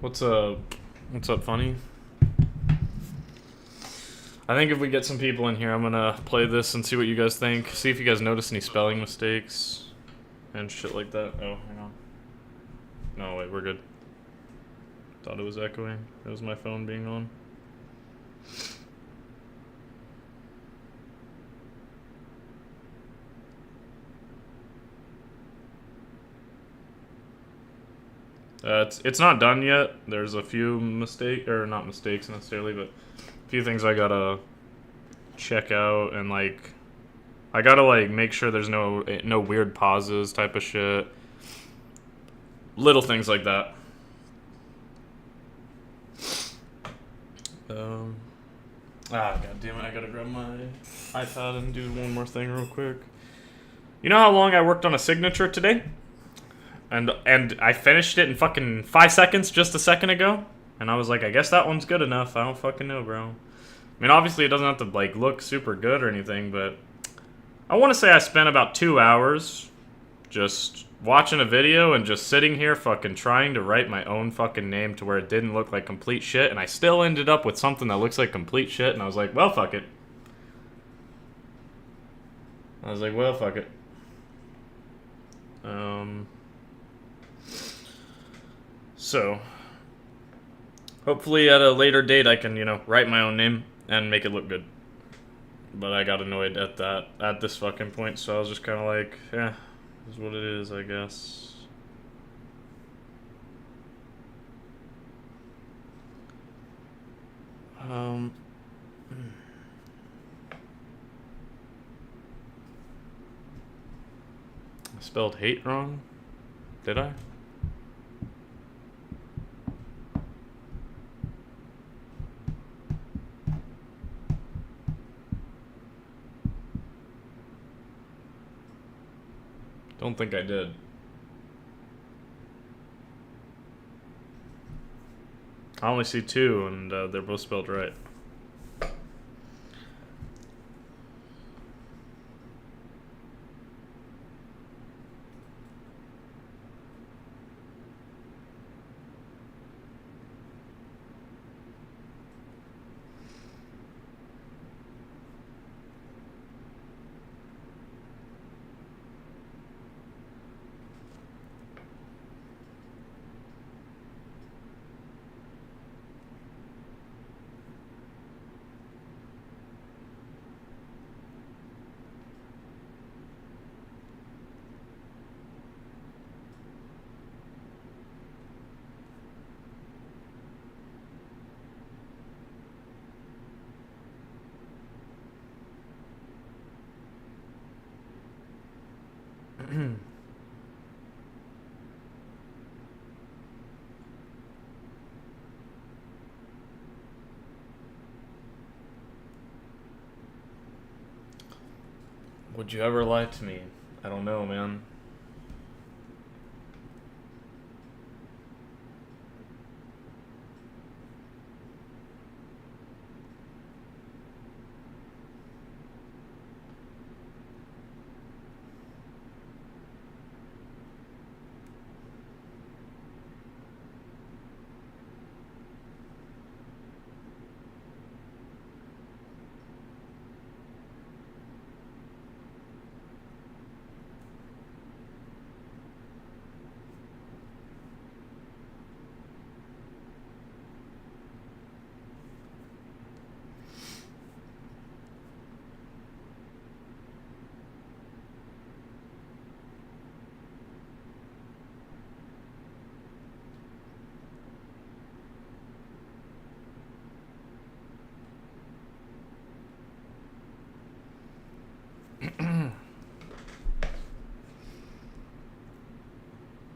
What's up? What's up, funny? I think if we get some people in here, I'm gonna play this and see what you guys think. See if you guys notice any spelling mistakes and shit like that. Oh, hang on. No, wait, we're good. Thought it was echoing. It was my phone being on. It's not done yet. There's a few not mistakes necessarily, but a few things I gotta check out, and like I gotta like make sure there's no weird pauses type of shit. Little things like that. God damn it! I gotta grab my iPad and do one more thing real quick. You know how long I worked on a signature today? And I finished it in fucking 5 seconds just a second ago. And I was like, I guess that one's good enough. I don't fucking know, bro. I mean, obviously it doesn't have to like look super good or anything, but I want to say I spent about 2 hours just watching a video and just sitting here fucking trying to write my own fucking name to where it didn't look like complete shit, and I still ended up with something that looks like complete shit, and I was like, well, fuck it. So, hopefully at a later date I can, write my own name and make it look good. But I got annoyed at this fucking point, so I was just kind of like, yeah, this is what it is, I guess. I spelled hate wrong? Did I? Don't think I did. I only see two, and they're both spelled right. Would you ever lie to me? I don't know, man.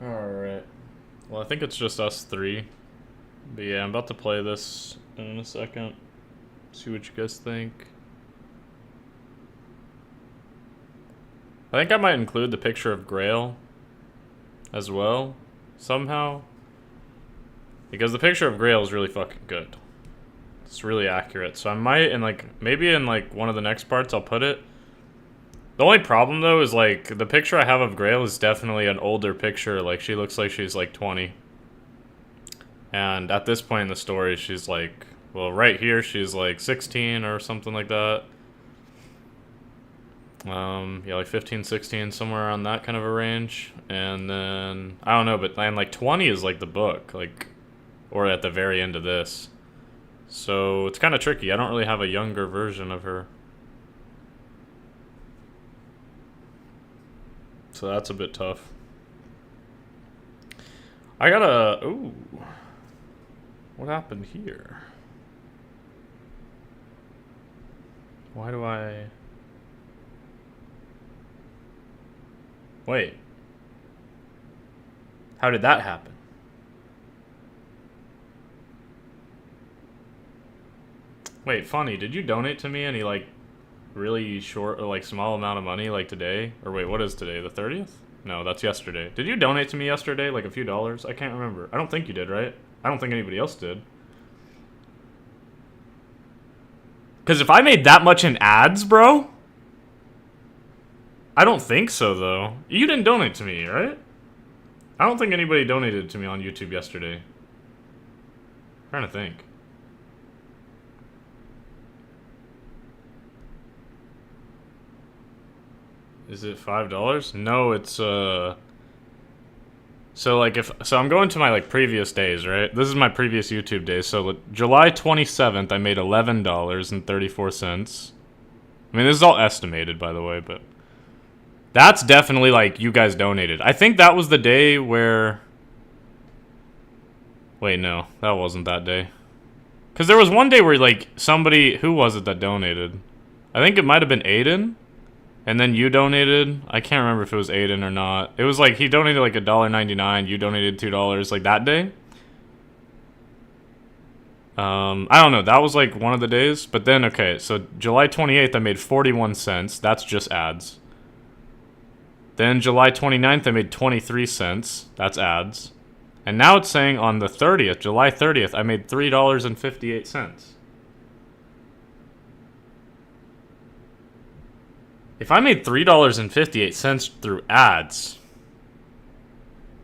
Alright. Well, I think it's just us three. But yeah, I'm about to play this in a second. See what you guys think. I think I might include the picture of Grail as well, somehow. Because the picture of Grail is really fucking good. It's really accurate. So I might, maybe in one of the next parts I'll put it. The only problem though is the picture I have of Grail is definitely an older picture. Like she looks like she's 20. And at this point in the story, she's like, well, right here, she's like 16 or something like that. Yeah, like 15, 16, somewhere around that kind of a range. And then, I don't know, but and like 20 is like the book, like, or at the very end of this. So it's kind of tricky. I don't really have a younger version of her. So that's a bit tough. I gotta, ooh. What happened here? Why do I... Wait. How did that happen? Wait, funny, did you donate to me any, like, really short or, like, small amount of money, like, today? Or wait, what is today, the 30th? No, that's yesterday. Did you donate to me yesterday, like, a few dollars? I can't remember. I don't think you did, right? I don't think anybody else did. Because if I made that much in ads, bro... I don't think so, though. You didn't donate to me, right? I don't think anybody donated to me on YouTube yesterday. I'm trying to think. Is it $5? No, it's so like so I'm going to my like previous days, right? This is my previous YouTube days. So July 27th I made $11.34. I mean, this is all estimated, by the way, but that's definitely like you guys donated. I think that was the day where... Wait, no, that wasn't that day. Because there was one day where like somebody... Who was it that donated? I think it might have been Aiden. And then you donated. I can't remember if it was Aiden or not. It was like he donated like $1.99. You donated $2 like that day. I don't know. That was like one of the days. But then, okay, so July 28th I made 41 cents. That's just ads. Then July 29th I made 23 cents. That's ads. And now it's saying on the 30th, July 30th, I made $3.58. If I made $3.58 through ads,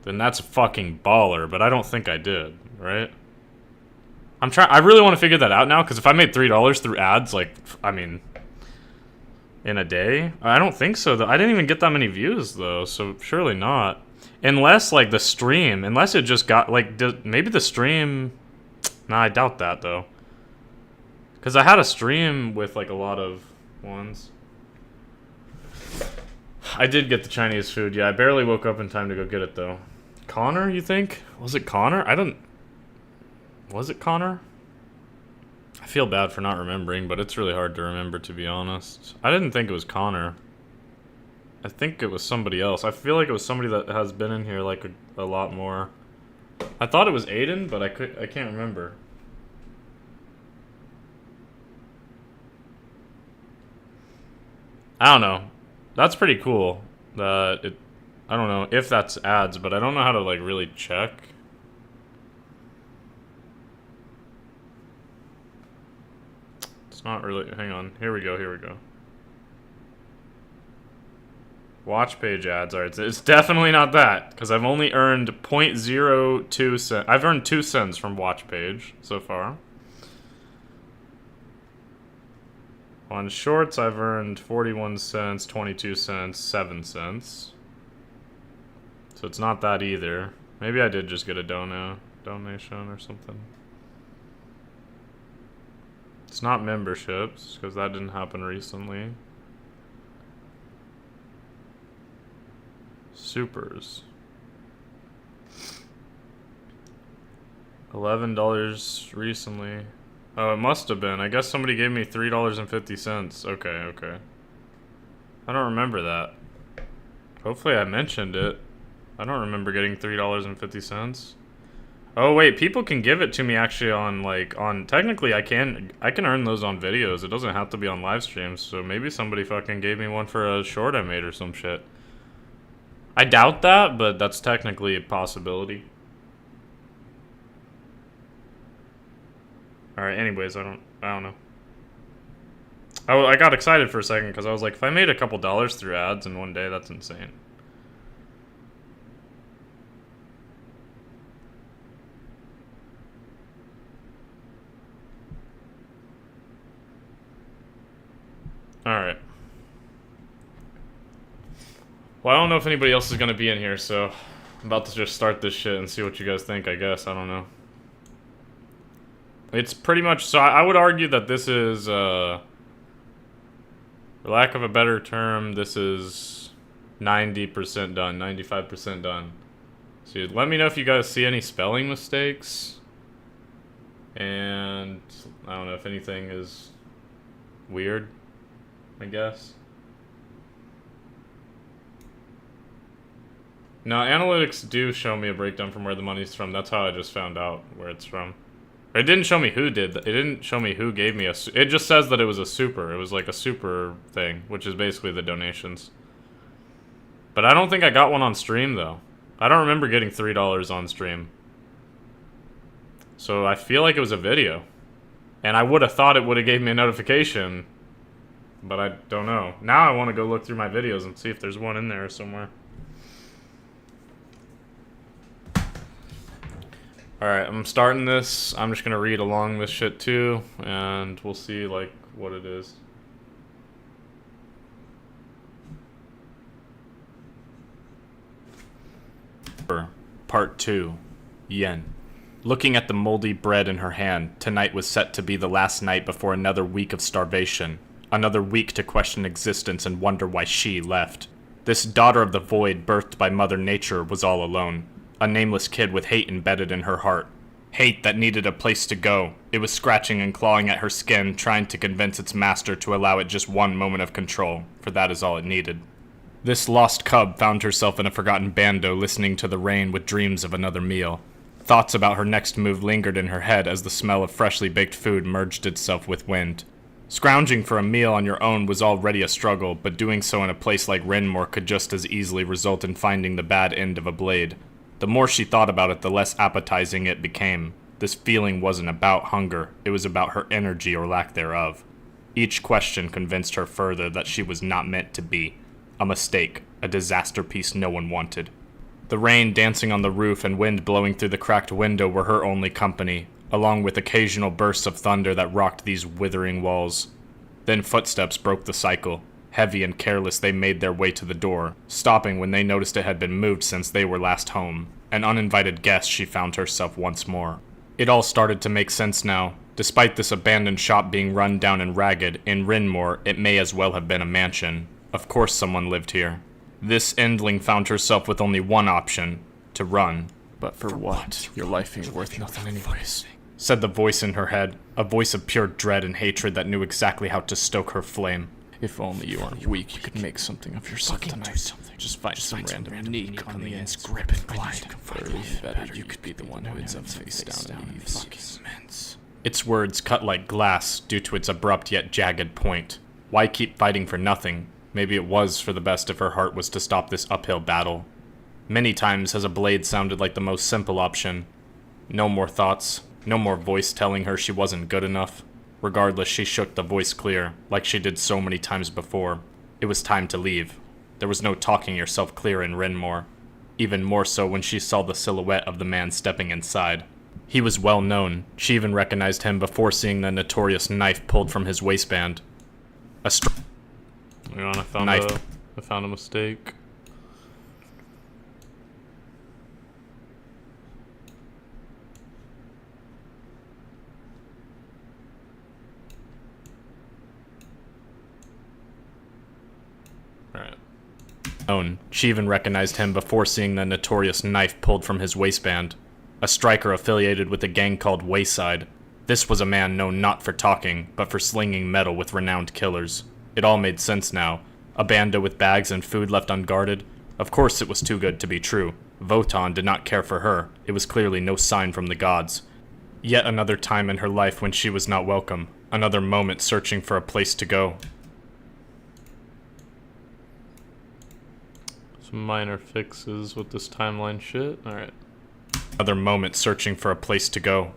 then that's a fucking baller, but I don't think I did, right? I really want to figure that out now, because if I made $3 through ads, like, I mean, in a day? I don't think so, though. I didn't even get that many views, though, so surely not. Unless, like, the stream, unless it just got, like, maybe the stream... Nah, I doubt that, though. Because I had a stream with, like, a lot of ones. I did get the Chinese food, yeah. I barely woke up in time to go get it, though. Connor, you think? Was it Connor? Was it Connor? I feel bad for not remembering, but it's really hard to remember, to be honest. I didn't think it was Connor. I think it was somebody else. I feel like it was somebody that has been in here, like, a lot more. I thought it was Aiden, but I can't remember. I don't know. That's pretty cool. I don't know if that's ads, but I don't know how to like really check. It's not really. Hang on. Here we go. Watch page ads. Alright, it's definitely not that, because I've only earned 0.02 cents. I've earned 2 cents from watch page so far. On shorts, I've earned 41 cents, 22 cents, 7 cents. So it's not that either. Maybe I did just get a donation or something. It's not memberships, because that didn't happen recently. Supers. $11 recently. Oh, it must have been. I guess somebody gave me $3.50. Okay. I don't remember that. Hopefully I mentioned it. I don't remember getting $3.50. Oh wait, people can give it to me actually on technically I can earn those on videos. It doesn't have to be on live streams. So maybe somebody fucking gave me one for a short I made or some shit. I doubt that, but that's technically a possibility. Alright, anyways, I don't know. I got excited for a second because I was like, if I made a couple dollars through ads in one day, that's insane. Alright. Well, I don't know if anybody else is gonna be in here, so I'm about to just start this shit and see what you guys think, I guess. I don't know. It's pretty much... So I would argue that this is, for lack of a better term, this is 90% done, 95% done. So let me know if you guys see any spelling mistakes. And I don't know if anything is weird, I guess. Now, analytics do show me a breakdown from where the money's from. That's how I just found out where it's from. It didn't show me who did. It didn't show me who gave me a... It just says that it was a super. It was like a super thing, which is basically the donations. But I don't think I got one on stream, though. I don't remember getting $3 on stream. So I feel like it was a video. And I would have thought it would have gave me a notification. But I don't know. Now I want to go look through my videos and see if there's one in there somewhere. Alright, I'm starting this. I'm just gonna read along this shit too, and we'll see, like, what it is. Part 2. Yen. Looking at the moldy bread in her hand, tonight was set to be the last night before another week of starvation. Another week to question existence and wonder why she left. This daughter of the void, birthed by Mother Nature, was all alone. A nameless kid with hate embedded in her heart. Hate that needed a place to go. It was scratching and clawing at her skin, trying to convince its master to allow it just one moment of control, for that is all it needed. This lost cub found herself in a forgotten bando, listening to the rain with dreams of another meal. Thoughts about her next move lingered in her head as the smell of freshly baked food merged itself with wind. Scrounging for a meal on your own was already a struggle, but doing so in a place like Renmore could just as easily result in finding the bad end of a blade. The more she thought about it, the less appetizing it became. This feeling wasn't about hunger, it was about her energy or lack thereof. Each question convinced her further that she was not meant to be. A mistake, a disaster piece no one wanted. The rain dancing on the roof and wind blowing through the cracked window were her only company, along with occasional bursts of thunder that rocked these withering walls. Then footsteps broke the cycle. Heavy and careless, they made their way to the door, stopping when they noticed it had been moved since they were last home. An uninvited guest, she found herself once more. It all started to make sense now. Despite this abandoned shop being run down and ragged, in Renmore, it may as well have been a mansion. Of course someone lived here. This endling found herself with only one option: to run. But for what? Your life ain't worth nothing anyways, said the voice in her head, a voice of pure dread and hatred that knew exactly how to stoke her flame. If only you aren't weak, you could make something of yourself tonight. Just find some random neek on the end's grip and glide. Or even better, you could be the one who ends up face down in these immense. Its words cut like glass due to its abrupt yet jagged point. Why keep fighting for nothing? Maybe it was for the best if her heart was to stop this uphill battle. Many times has a blade sounded like the most simple option. No more thoughts, no more voice telling her she wasn't good enough. Regardless, she shook the voice clear, like she did so many times before. It was time to leave. There was no talking yourself clear in Renmore. Even more so when she saw the silhouette of the man stepping inside. He was well known. She even recognized him before seeing the notorious knife pulled from his waistband. Hang on, I found a mistake. She even recognized him before seeing the notorious knife pulled from his waistband. A striker affiliated with a gang called Wayside. This was a man known not for talking, but for slinging metal with renowned killers. It all made sense now. A bando with bags and food left unguarded. Of course it was too good to be true. Votan did not care for her. It was clearly no sign from the gods. Yet another time in her life when she was not welcome. Another moment searching for a place to go. Some minor fixes with this timeline shit. Alright. Another moment searching for a place to go.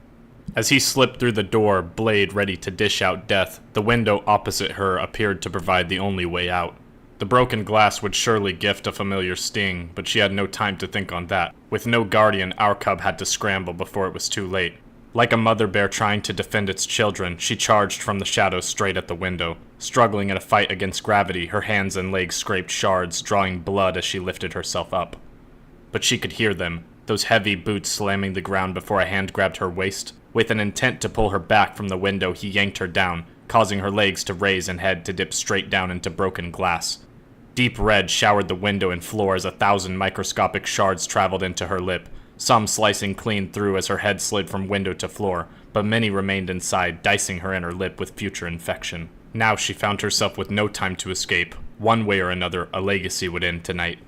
As he slipped through the door, blade ready to dish out death, the window opposite her appeared to provide the only way out. The broken glass would surely gift a familiar sting, but she had no time to think on that. With no guardian, our cub had to scramble before it was too late. Like a mother bear trying to defend its children, she charged from the shadows straight at the window. Struggling in a fight against gravity, her hands and legs scraped shards, drawing blood as she lifted herself up. But she could hear them, those heavy boots slamming the ground before a hand grabbed her waist. With an intent to pull her back from the window, he yanked her down, causing her legs to raise and head to dip straight down into broken glass. Deep red showered the window and floor as 1,000 microscopic shards traveled into her lip, some slicing clean through as her head slid from window to floor, but many remained inside, dicing her inner lip with future infection. Now she found herself with no time to escape. One way or another, a legacy would end tonight.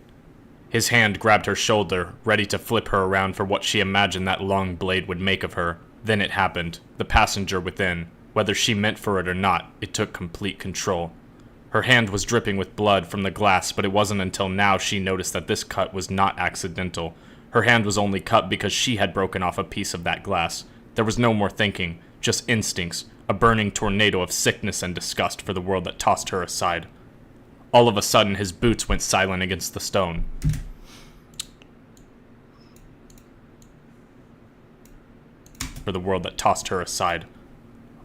His hand grabbed her shoulder, ready to flip her around for what she imagined that long blade would make of her. Then it happened. The passenger within. Whether she meant for it or not, it took complete control. Her hand was dripping with blood from the glass, but it wasn't until now she noticed that this cut was not accidental. Her hand was only cut because she had broken off a piece of that glass. There was no more thinking, just instincts, a burning tornado of sickness and disgust for the world that tossed her aside. All of a sudden, his boots went silent against the stone. For the world that tossed her aside.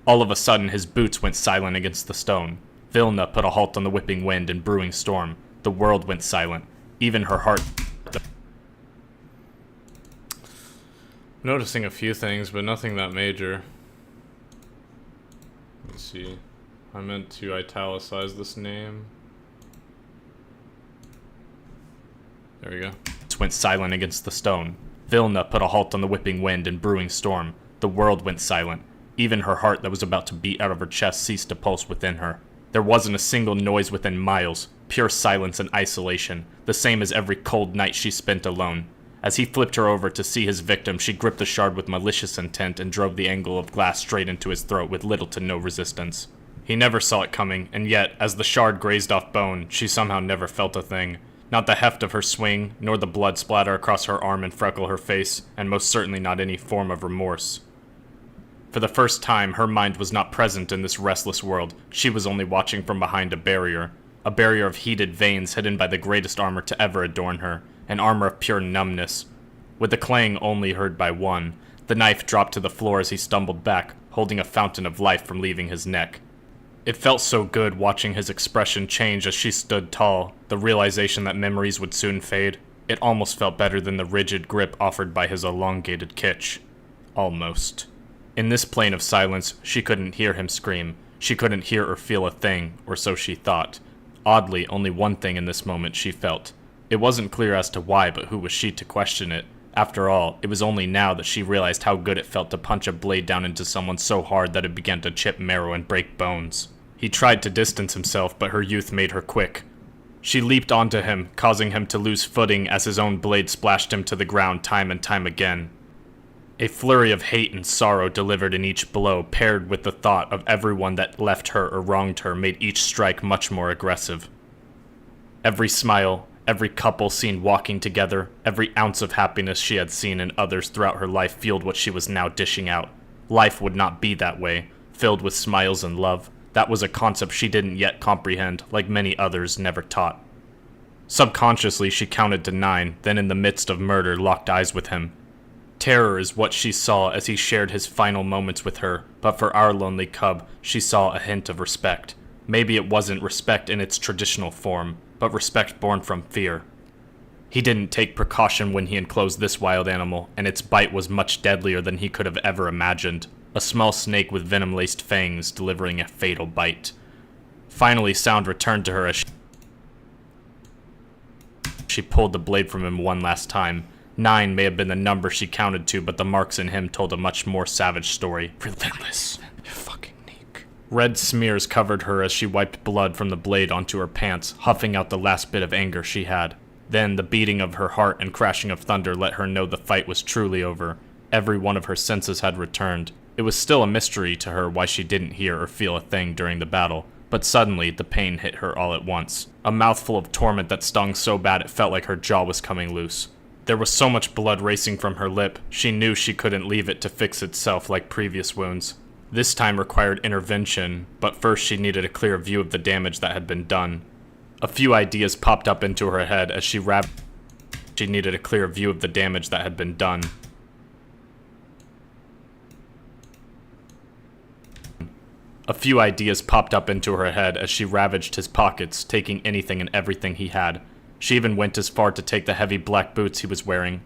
All of a sudden, his boots went silent against the stone. Vilna put a halt on the whipping wind and brewing storm. The world went silent. Even her heart... Noticing a few things, but nothing that major. Let's see. I meant to italicize this name. There we go. It went silent against the stone. Vilna put a halt on the whipping wind and brewing storm. The world went silent. Even her heart that was about to beat out of her chest ceased to pulse within her. There wasn't a single noise within miles. Pure silence and isolation. The same as every cold night she spent alone. As he flipped her over to see his victim, she gripped the shard with malicious intent and drove the angle of glass straight into his throat with little to no resistance. He never saw it coming, and yet, as the shard grazed off bone, she somehow never felt a thing. Not the heft of her swing, nor the blood splatter across her arm and freckle her face, and most certainly not any form of remorse. For the first time, her mind was not present in this restless world. She was only watching from behind a barrier of heated veins hidden by the greatest armor to ever adorn her. An armor of pure numbness. With a clang only heard by one, the knife dropped to the floor as he stumbled back, holding a fountain of life from leaving his neck. It felt so good watching his expression change as she stood tall, the realization that memories would soon fade. It almost felt better than the rigid grip offered by his elongated kitch. Almost. In this plane of silence, she couldn't hear him scream. She couldn't hear or feel a thing, or so she thought. Oddly, only one thing in this moment she felt. It wasn't clear as to why, but who was she to question it? After all, it was only now that she realized how good it felt to punch a blade down into someone so hard that it began to chip marrow and break bones. He tried to distance himself, but her youth made her quick. She leaped onto him, causing him to lose footing as his own blade splashed him to the ground time and time again. A flurry of hate and sorrow delivered in each blow, paired with the thought of everyone that left her or wronged her, made each strike much more aggressive. Every smile, every couple seen walking together, every ounce of happiness she had seen in others throughout her life fueled what she was now dishing out. Life would not be that way, filled with smiles and love. That was a concept she didn't yet comprehend, like many others never taught. Subconsciously, she counted to 9, then in the midst of murder locked eyes with him. Terror is what she saw as he shared his final moments with her, but for our lonely cub, she saw a hint of respect. Maybe it wasn't respect in its traditional form, but respect born from fear. He didn't take precaution when he enclosed this wild animal, and its bite was much deadlier than he could have ever imagined. A small snake with venom-laced fangs delivering a fatal bite. Finally, sound returned to her as she pulled the blade from him one last time. 9 may have been the number she counted to, but the marks in him told a much more savage story. Relentless. You fucking neek. Red smears covered her as she wiped blood from the blade onto her pants, huffing out the last bit of anger she had. Then the beating of her heart and crashing of thunder let her know the fight was truly over. Every one of her senses had returned. It was still a mystery to her why she didn't hear or feel a thing during the battle, but suddenly the pain hit her all at once. A mouthful of torment that stung so bad it felt like her jaw was coming loose. There was so much blood racing from her lip, she knew she couldn't leave it to fix itself like previous wounds. This time required intervention, but first she needed a clear view of the damage that had been done. A few ideas popped up into her head as she needed a clear view of the damage that had been done. A few ideas popped up into her head as she ravaged his pockets, taking anything and everything he had. She even went as far to take the heavy black boots he was wearing.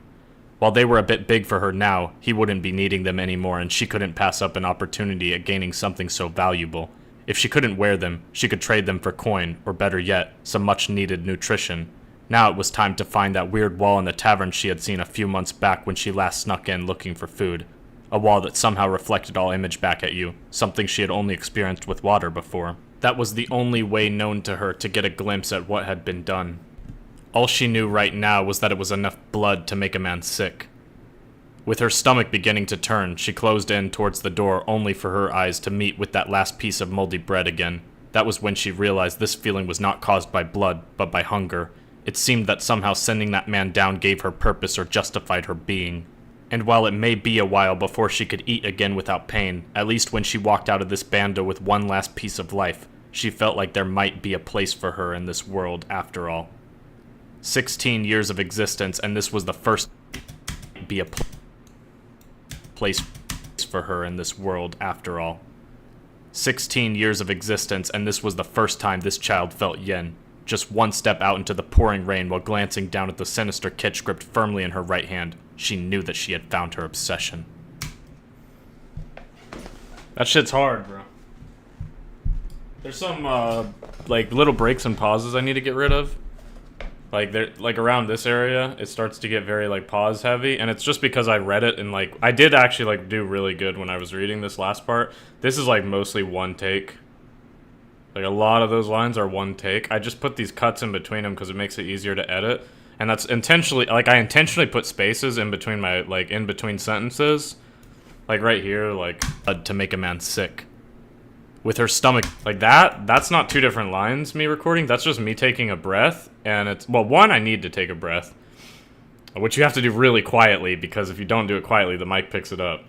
While they were a bit big for her now, he wouldn't be needing them anymore, and she couldn't pass up an opportunity at gaining something so valuable. If she couldn't wear them, she could trade them for coin, or better yet, some much-needed nutrition. Now it was time to find that weird wall in the tavern she had seen a few months back when she last snuck in looking for food. A wall that somehow reflected all image back at you, something she had only experienced with water before. That was the only way known to her to get a glimpse at what had been done. All she knew right now was that it was enough blood to make a man sick. With her stomach beginning to turn, she closed in towards the door only for her eyes to meet with that last piece of moldy bread again. That was when she realized this feeling was not caused by blood, but by hunger. It seemed that somehow sending that man down gave her purpose or justified her being. And while it may be a while before she could eat again without pain, at least when she walked out of this bando with one last piece of life, she felt like there might be a place for her in this world after all. 16 years of existence, and this was the first be a place for her in this world after all. 16 years of existence, and this was the first time this child felt yen. Just one step out into the pouring rain while glancing down at the sinister kitch gripped firmly in her right hand. She knew that she had found her obsession. That shit's hard, bro. There's some, little breaks and pauses I need to get rid of. Like, around this area, it starts to get very, pause heavy, and it's just because I read it and, I did actually, do really good when I was reading this last part. This is, mostly one take. A lot of those lines are one take. I just put these cuts in between them because it makes it easier to edit. And that's intentionally, I intentionally put spaces in between my, in between sentences. Right here, to make a man sick. With her stomach, that's not two different lines, me recording. That's just me taking a breath. And it's, well, one, I need to take a breath. Which you have to do really quietly, because if you don't do it quietly, the mic picks it up.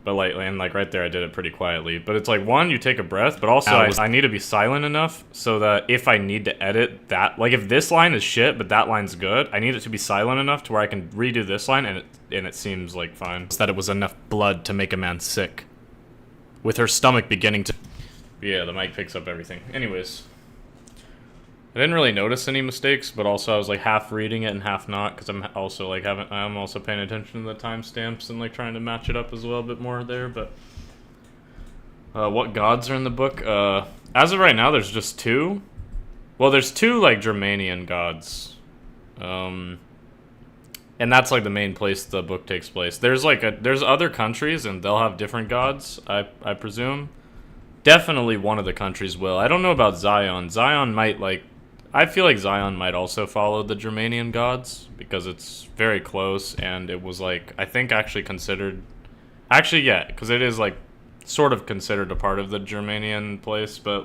But, right there, I did it pretty quietly. But it's, one, you take a breath, but also I need to be silent enough so that if I need to edit that, if this line is shit, but that line's good, I need it to be silent enough to where I can redo this line, and it seems, fine. It's that it was enough blood to make a man sick. With her stomach beginning to... Yeah, the mic picks up everything. Anyways. I didn't really notice any mistakes, but also I was half reading it and half not, because I'm also I'm also paying attention to the timestamps and trying to match it up as well a bit more there. But what gods are in the book? As of right now, there's just two. Well, there's two Germanian gods, and that's the main place the book takes place. There's there's other countries and they'll have different gods. I presume. Definitely one of the countries will. I don't know about Zion. Zion might I feel like Zion might also follow the Germanian gods, because it's very close, and it was, I think actually considered... Actually, yeah, because it is, sort of considered a part of the Germanian place, but,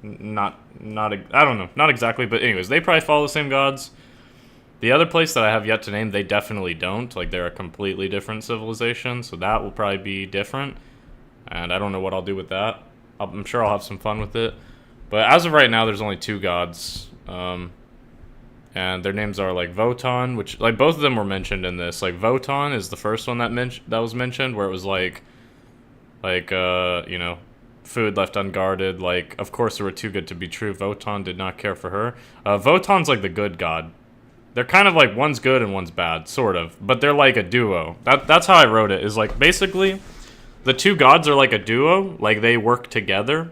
not... I don't know, not exactly, but anyways, they probably follow the same gods. The other place that I have yet to name, they definitely don't. They're a completely different civilization, so that will probably be different, and I don't know what I'll do with that. I'm sure I'll have some fun with it. But as of right now, there's only two gods, and their names are Votan, which both of them were mentioned in this. Votan is the first one that was mentioned, where it was you know, food left unguarded. Of course, they were too good to be true. Votan did not care for her. Votan's the good god. They're kind of one's good and one's bad, sort of, but they're a duo. That's how I wrote it. Is basically, the two gods are a duo. They work together.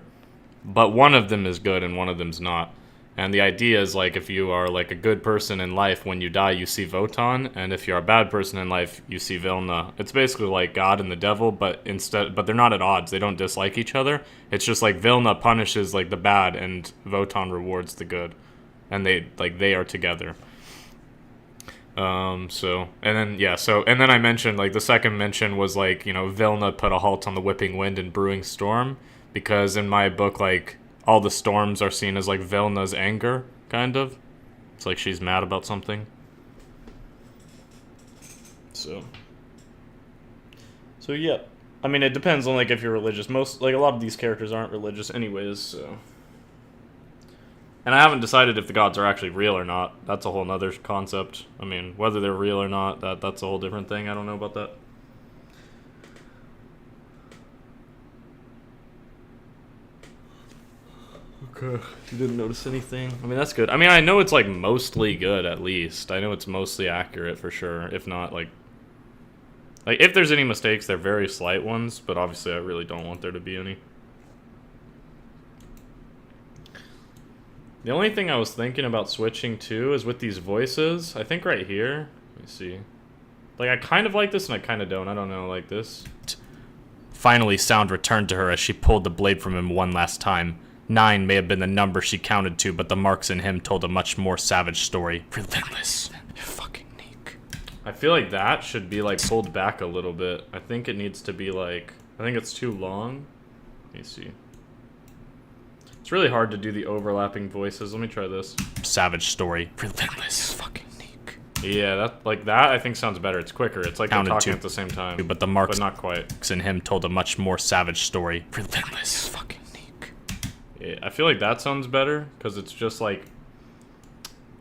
But one of them is good and one of them's not. And the idea is if you are a good person in life, when you die you see Votan, and if you're a bad person in life you see Vilna. It's basically God and the devil, but they're not at odds. They don't dislike each other. It's just Vilna punishes the bad and Votan rewards the good, and they are together. And then I mentioned the second mention was you know, Vilna put a halt on the whipping wind and brewing storm. Because in my book, all the storms are seen as, Vilna's anger, kind of. It's she's mad about something. So yeah. I mean, it depends on, if you're religious. Most, a lot of these characters aren't religious anyways, so... And I haven't decided if the gods are actually real or not. That's a whole nother concept. I mean, whether they're real or not, that's a whole different thing. I don't know about that. Okay. You didn't notice anything? I mean, that's good. I mean, I know it's, like, mostly good, at least. I know it's mostly accurate, for sure. If not, like, if there's any mistakes, they're very slight ones, but obviously I really don't want there to be any. The only thing I was thinking about switching to is with these voices. I think right here. Let me see. Like, I kind of like this and I kind of don't. I don't know, like this. Finally, sound returned to her as she pulled the blade from him one last time. 9 may have been the number she counted to, but the marks in him told a much more savage story. Relentless. Fucking Neek. I feel like that should be, like, pulled back a little bit. I think it needs to be, like... I think it's too long. Let me see. It's really hard to do the overlapping voices. Let me try this. Savage story. Relentless. Fucking Neek. Yeah, that I think sounds better. It's quicker. It's like they're talking at the same time. But the marks not quite. In him told a much more savage story. Relentless. Fucking Neek. Yeah, I feel like that sounds better because it's just like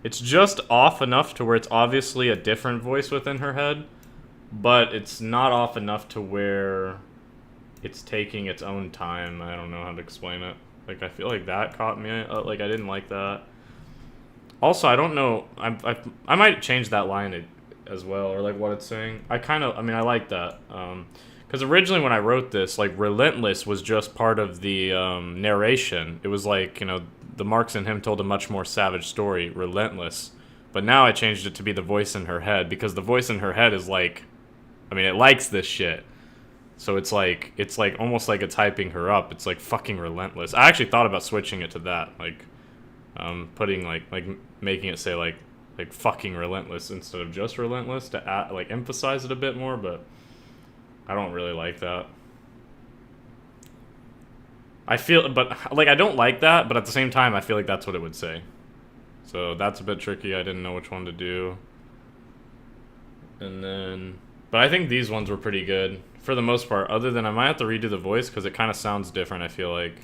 it's just off enough to where it's obviously a different voice within her head, but it's not off enough to where it's taking its own time. I don't know how to explain it. Like, I feel like that caught me. Like, I didn't like that. Also, I don't know. I might change that line as well, or, like, what it's saying. I like that. Because originally when I wrote this, like, relentless was just part of the narration. It was like, you know, the marks in him told a much more savage story, relentless. But now I changed it to be the voice in her head, because the voice in her head is like, I mean, it likes this shit. So it's like almost like it's hyping her up. It's like fucking relentless. I actually thought about switching it to that, like putting like making it say like fucking relentless instead of just relentless to like emphasize it a bit more, but I don't really like that. But like I don't like that, but at the same time I feel like that's what it would say. So that's a bit tricky. I didn't know which one to do. And then, but I think these ones were pretty good. For the most part, other than I might have to redo the voice because it kind of sounds different, I feel like.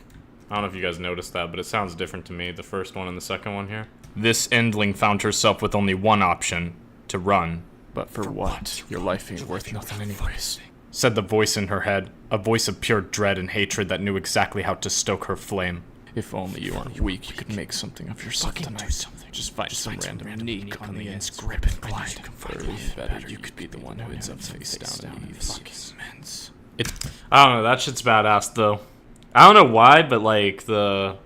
I don't know if you guys noticed that, but it sounds different to me, the first one and the second one here. This endling found herself with only one option, to run. But for what? Your life ain't worth nothing anyways, said the voice in her head, a voice of pure dread and hatred that knew exactly how to stoke her flame. If only you aren't weak, you could make something of yourself tonight. Just find some random Neek on the end's grip and glide. Or even better, you could be the one who ends up face down in Eve's. I don't know, that shit's badass though. I don't know why, but like that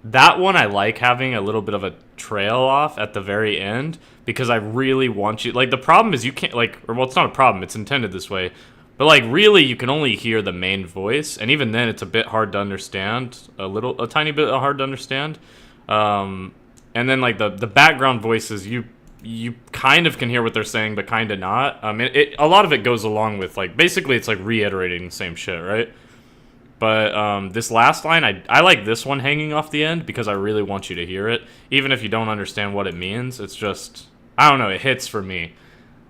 one I like having a little bit of a trail off at the very end because I really want you. Like the problem is you can't it's not a problem. It's intended this way. But, like, really, you can only hear the main voice, and even then, it's a bit hard to understand, a tiny bit hard to understand. And then, like, the background voices, you kind of can hear what they're saying, but kind of not. A lot of it goes along with, like, basically, it's, like, reiterating the same shit, right? But this last line, I like this one hanging off the end, because I really want you to hear it. Even if you don't understand what it means, it's just, I don't know, it hits for me.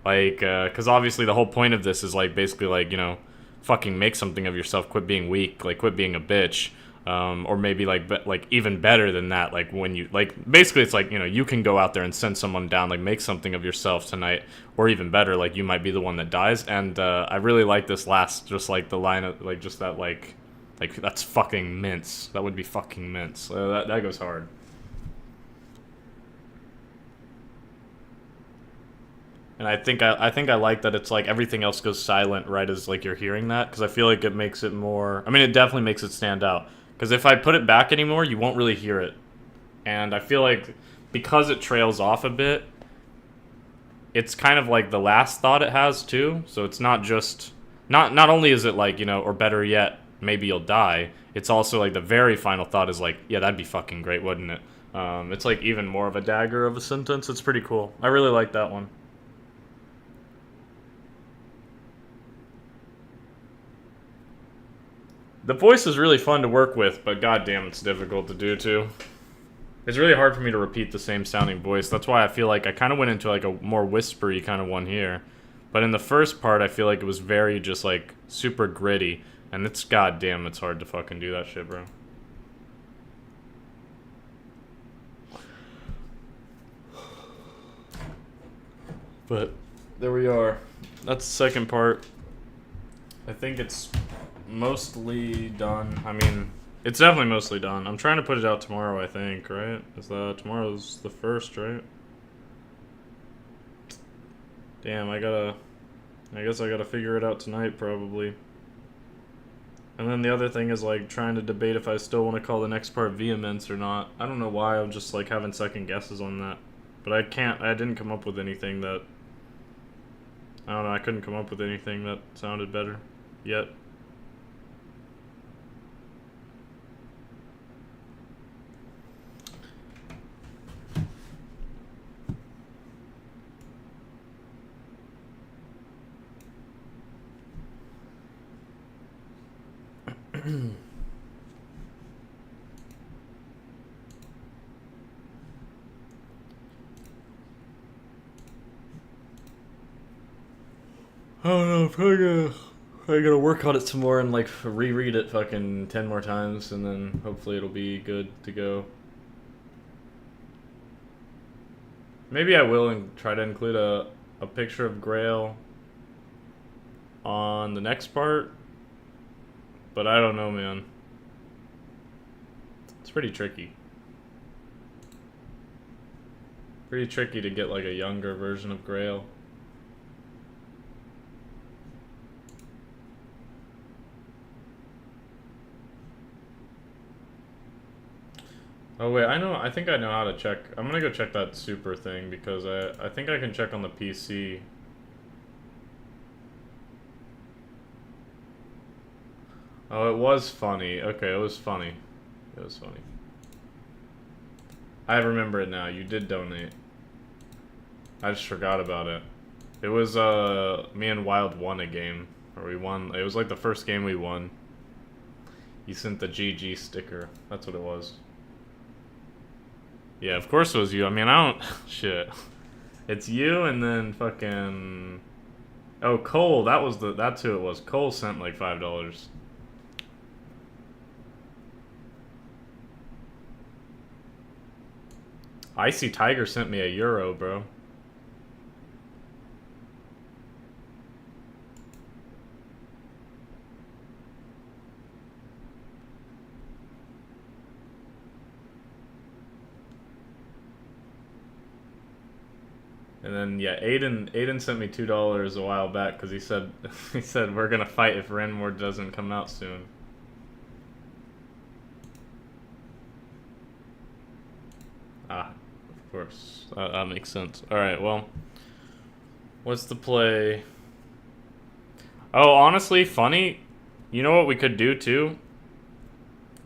Like, because obviously the whole point of this is, like, basically, like, you know, fucking make something of yourself, quit being weak, like, quit being a bitch, or maybe, like, even better than that, like, when you, like, basically it's like, you know, you can go out there and send someone down, like, make something of yourself tonight, or even better, like, you might be the one that dies, and, I really like this last, just, like, the line of, like, just that, like, that's fucking mince, that would be fucking mince, that goes hard. And I think I like that it's like everything else goes silent right as like you're hearing that, because I feel like it makes it more, I mean it definitely makes it stand out, because if I put it back anymore you won't really hear it, and I feel like because it trails off a bit, it's kind of like the last thought it has too, so it's not just, not only is it like, you know, or better yet, maybe you'll die, it's also like the very final thought is like, yeah, that'd be fucking great, wouldn't it? It's like even more of a dagger of a sentence. It's pretty cool. I really like that one. The voice is really fun to work with, but goddamn, it's difficult to do too. It's really hard for me to repeat the same sounding voice. That's why I feel like I kind of went into like a more whispery kind of one here. But in the first part, I feel like it was very just like super gritty. And it's goddamn, it's hard to fucking do that shit, bro. But there we are. That's the second part. I think it's mostly done. I mean, It's definitely mostly done. I'm trying to put it out tomorrow, I think, right? Tomorrow's the 1st, right? Damn, I guess I gotta figure it out tonight, probably. And then the other thing is, like, trying to debate if I still want to call the next part vehemence or not. I don't know why, I'm just, like, having second guesses on that. But I didn't come up with anything that... I don't know, I couldn't come up with anything that sounded better yet. I don't know, probably gonna work on it some more and like reread it fucking 10 more times, and then hopefully it'll be good to go. Maybe I will try to include a picture of Grail on the next part, but I don't know, man. It's pretty tricky. Pretty tricky to get like a younger version of Grail. Oh wait, I think I know how to check. I'm gonna go check that super thing because I think I can check on the PC. Oh, it was funny. Okay, it was funny. It was funny. I remember it now. You did donate. I just forgot about it. It was me and Wild won a game. Or we won. It was like the first game we won. You sent the GG sticker. That's what it was. Yeah, of course it was you. I mean, I don't... Shit. It's you and then fucking... Oh, Cole. That's who it was. Cole sent like $5. Icy Tiger sent me €1, bro. And then yeah, Aiden sent me $2 a while back because he said we're gonna fight if Renmore doesn't come out soon. Ah, of course, that makes sense. All right, well, what's the play? Oh, honestly, funny. You know what we could do too?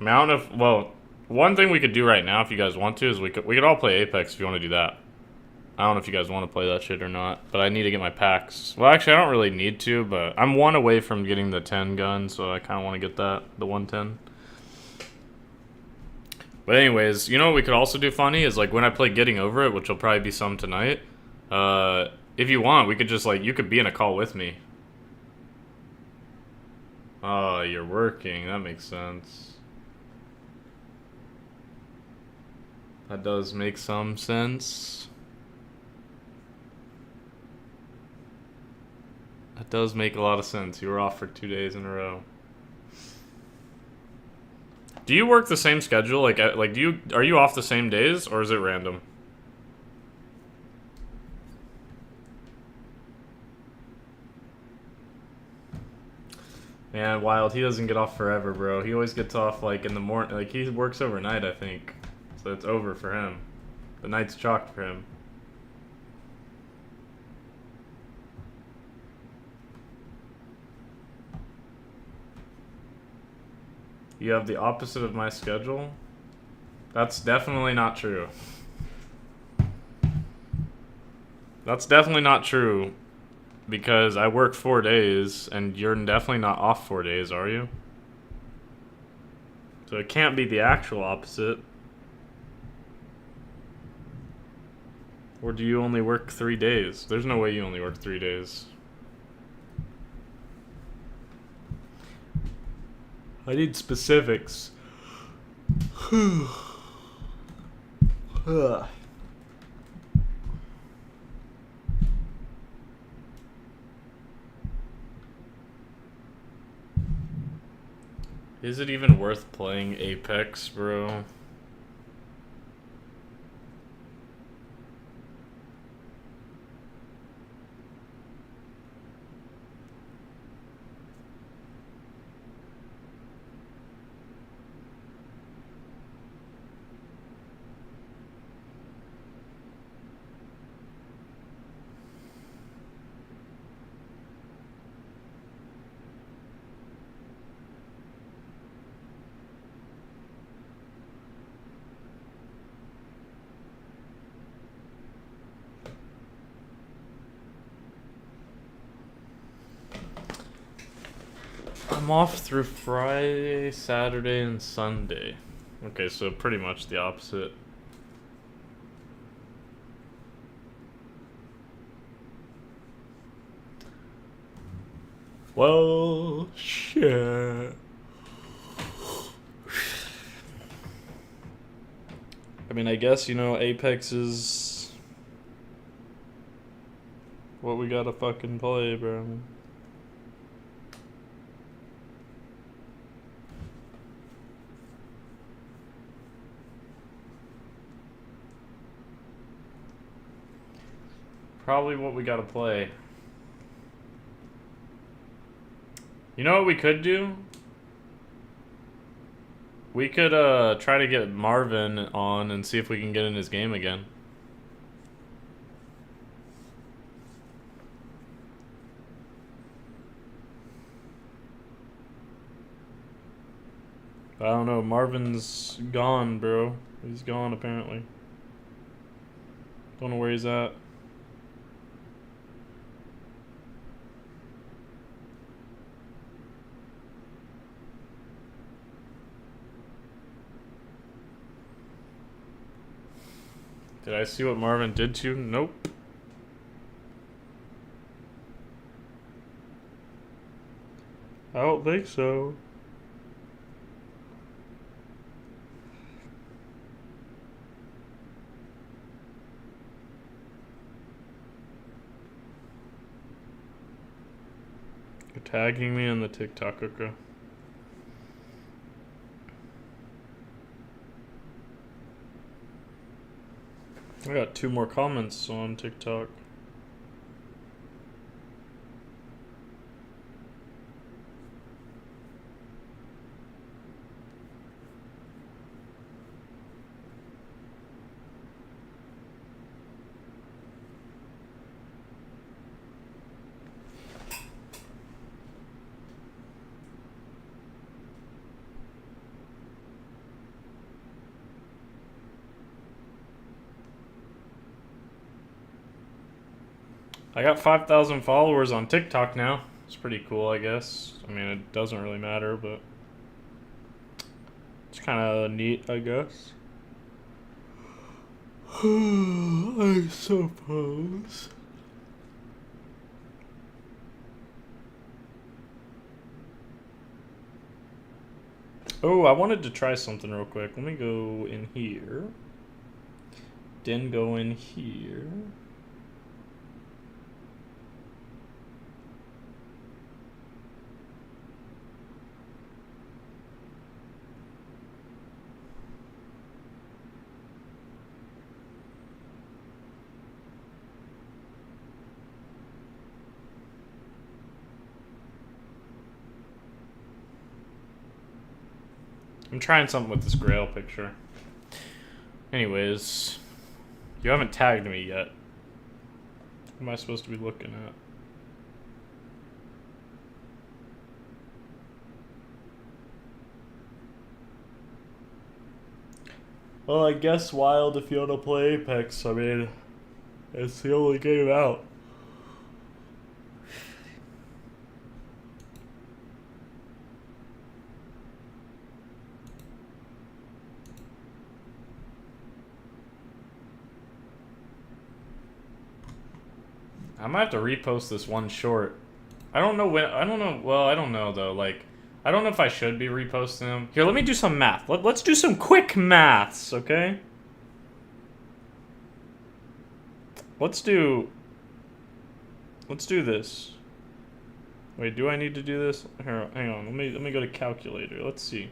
I mean, I don't know if, well, one thing we could do right now if you guys want to is we could all play Apex if you want to do that. I don't know if you guys want to play that shit or not, but I need to get my packs. Well, actually, I don't really need to, but I'm one away from getting the 10 gun, so I kind of want to get the 110. But anyways, you know what we could also do funny is like when I play Getting Over It, which will probably be some tonight. If you want, we could just like, you could be in a call with me. Oh, you're working. That makes sense. That does make some sense. That does make a lot of sense. You were off for 2 days in a row. Do you work the same schedule? Like are you off the same days or is it random? Man, Wild, he doesn't get off forever, bro. He always gets off like in the morning. Like he works overnight, I think. So it's over for him. The night's chalked for him. You have the opposite of my schedule? That's definitely not true. That's definitely not true. Because I work 4 days, and you're definitely not off 4 days, are you? So it can't be the actual opposite. Or do you only work 3 days? There's no way you only work 3 days. I need specifics. Is it even worth playing Apex, bro? I'm off through Friday, Saturday, and Sunday. Okay, so pretty much the opposite. Well, shit. I mean, I guess, you know, Apex is what we gotta fucking play, bro. Probably what we gotta play. You know what we could do? We could try to get Marvin on and see if we can get in his game again. I don't know, Marvin's gone, bro. He's gone apparently. Don't know where he's at. Did I see what Marvin did to you? Nope. I don't think so. You're tagging me on the TikTok, okay. I got 2 more comments on TikTok. I got 5,000 followers on TikTok now. It's pretty cool, I guess. I mean, it doesn't really matter, but it's kind of neat, I guess. I suppose. Oh, I wanted to try something real quick. Let me go in here. Then go in here. I'm trying something with this Grail picture. Anyways, you haven't tagged me yet. What am I supposed to be looking at? Well, I guess Wild if you want to play Apex. I mean, it's the only game out. I might have to repost this one short. I don't know when. I don't know. Well, I don't know though. Like, I don't know if I should be reposting them. Here, let me do some math. Let's do some quick maths, okay? Let's do this. Wait, do I need to do this? Here, hang on. Let me go to calculator. Let's see.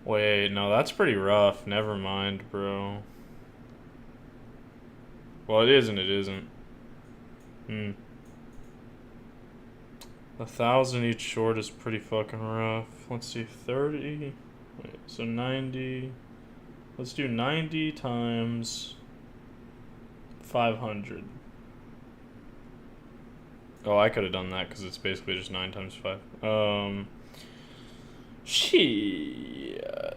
Wait, no, that's pretty rough. Never mind, bro. Well, it is and it isn't. 1,000 each short is pretty fucking rough. Let's see, 30. Wait, so 90. Let's do 90 times 500. Oh, I could have done that because it's basically just 9 times 5. Shit.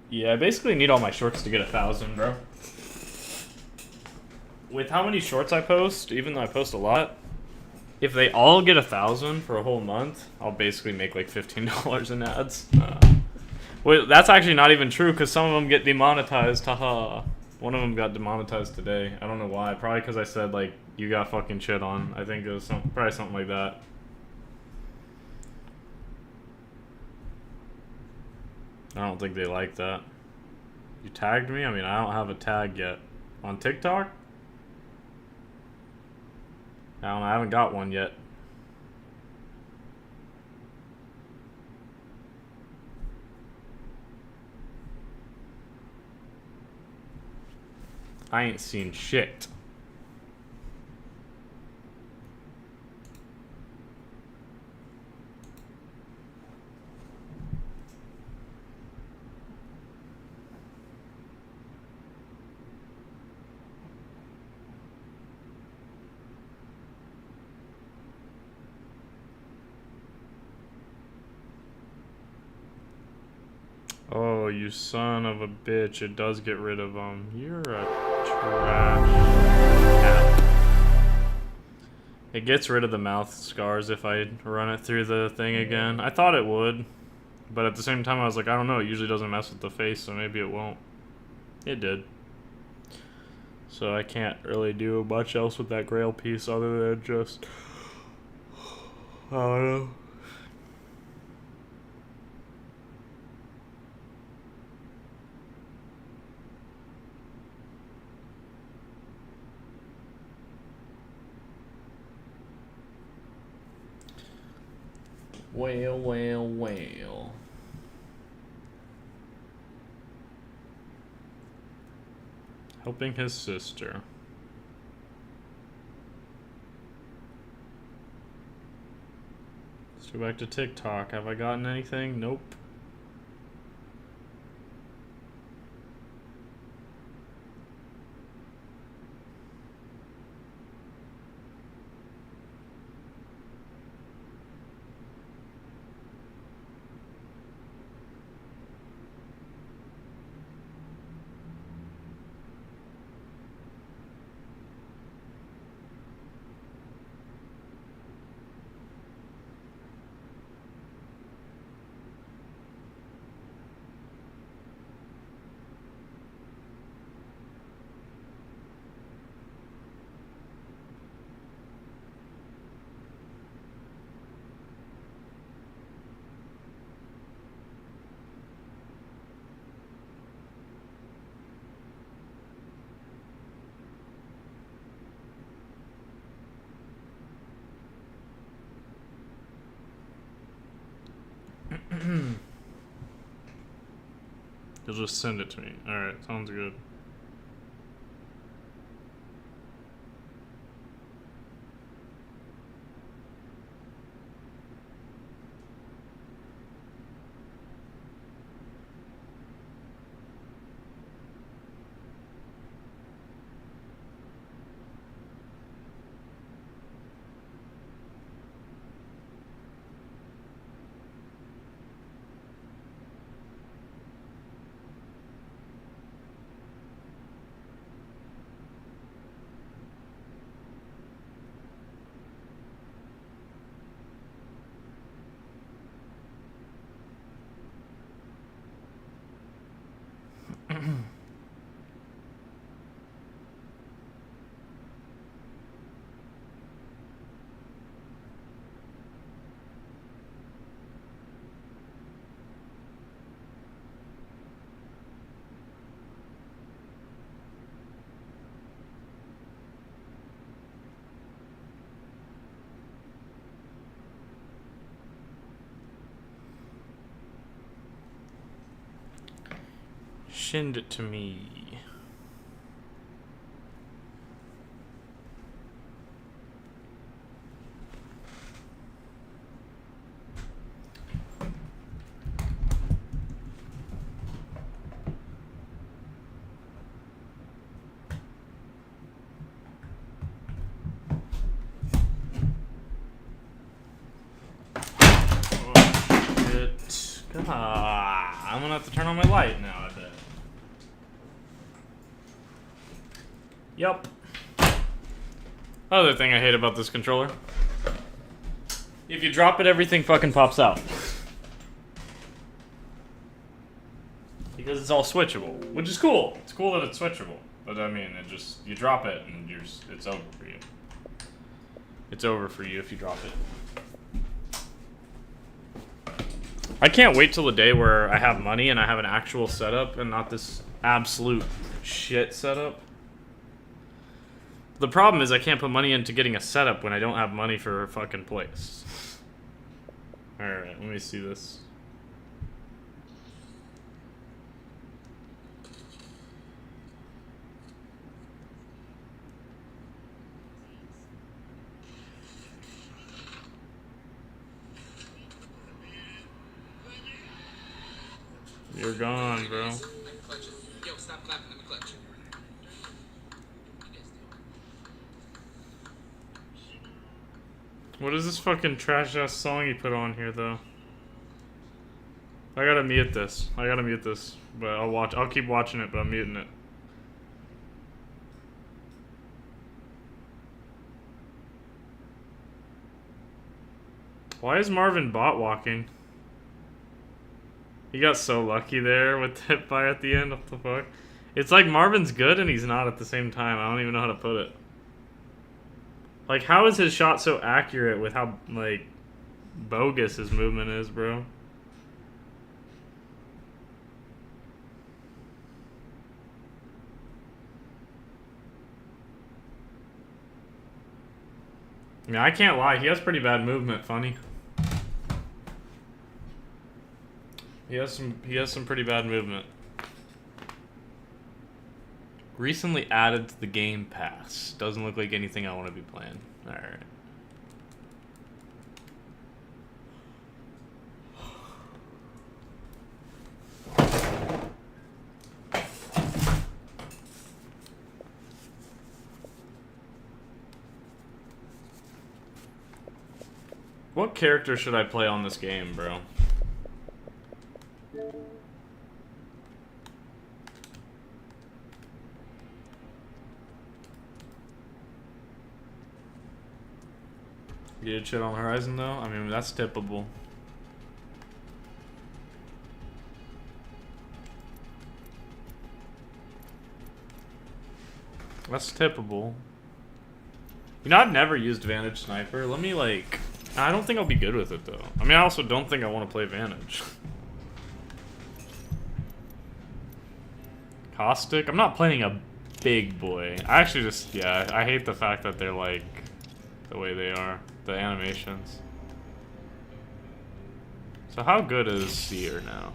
Yeah, I basically need all my shorts to get 1,000, bro. With how many shorts I post, even though I post a lot, if they all get 1,000 for a whole month, I'll basically make like $15 in ads. Wait, that's actually not even true because some of them get demonetized. Haha. One of them got demonetized today. I don't know why. Probably because I said like you got fucking shit on. I think it was probably something like that. I don't think they like that. You tagged me? I mean, I don't have a tag yet. On TikTok? I don't know, I haven't got one yet. I ain't seen shit. Oh, you son of a bitch. It does get rid of them. You're a trash app. It gets rid of the mouth scars if I run it through the thing again. I thought it would. But at the same time, I was like, I don't know. It usually doesn't mess with the face, so maybe it won't. It did. So I can't really do much else with that grail piece other than just... I don't know. Well. Helping his sister. Let's go back to TikTok. Have I gotten anything? Nope. You'll just send it to me. Alright, sounds good. Send it to me. I'm gonna have to turn on my light now, I bet. Yup. Other thing I hate about this controller. If you drop it, everything fucking pops out. Because it's all switchable, which is cool. It's cool that it's switchable. But I mean, it just, you drop it and it's over for you. It's over for you if you drop it. I can't wait till the day where I have money and I have an actual setup and not this absolute shit setup. The problem is I can't put money into getting a setup when I don't have money for a fucking place. Alright, let me see this. You're gone, bro. Yo, stop clapping, let me clutch. What is this fucking trash ass song you put on here, though? I gotta mute this. But I'll keep watching it, but I'm muting it. Why is Marvin bot walking? He got so lucky there with the hip fire at the end. What the fuck? It's like Marvin's good and he's not at the same time. I don't even know how to put it. Like, how is his shot so accurate with how, like, bogus his movement is, bro? I mean, I can't lie. He has pretty bad movement, funny. He has some pretty bad movement. Recently added to the Game Pass. Doesn't look like anything I want to be playing. Alright. What character should I play on this game, bro? You did shit on Horizon, though? I mean, that's tippable. That's tippable. You know, I've never used Vantage Sniper. Let me, like... I don't think I'll be good with it, though. I mean, I also don't think I want to play Vantage. Caustic? I'm not playing a big boy. I actually just... Yeah, I hate the fact that they're, like... the way they are. The animations. So how good is Seer now?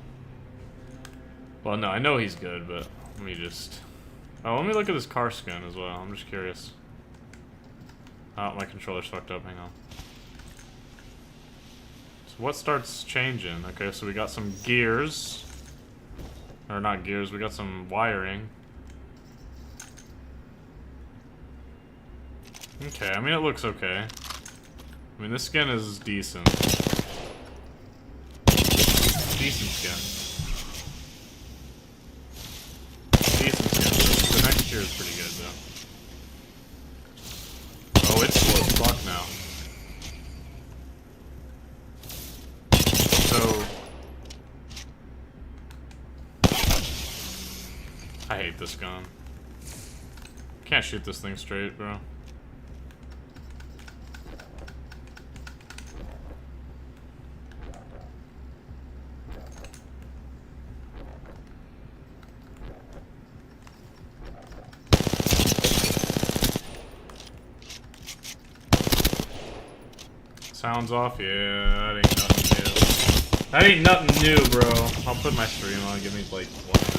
Well, no, I know he's good, but let me just... Oh, let me look at his car skin as well. I'm just curious. Oh, my controller's fucked up. Hang on. So what starts changing? Okay, so we got some gears. Or not gears, we got some wiring. Okay, I mean, it looks okay. I mean, this skin is decent. Decent skin. Decent skin. The next tier is pretty good, though. Oh, it's slow as fuck now. So... I hate this gun. Can't shoot this thing straight, bro. Sounds off, yeah, that ain't nothing new. That ain't nothing new, bro. I'll put my stream on, give me like 1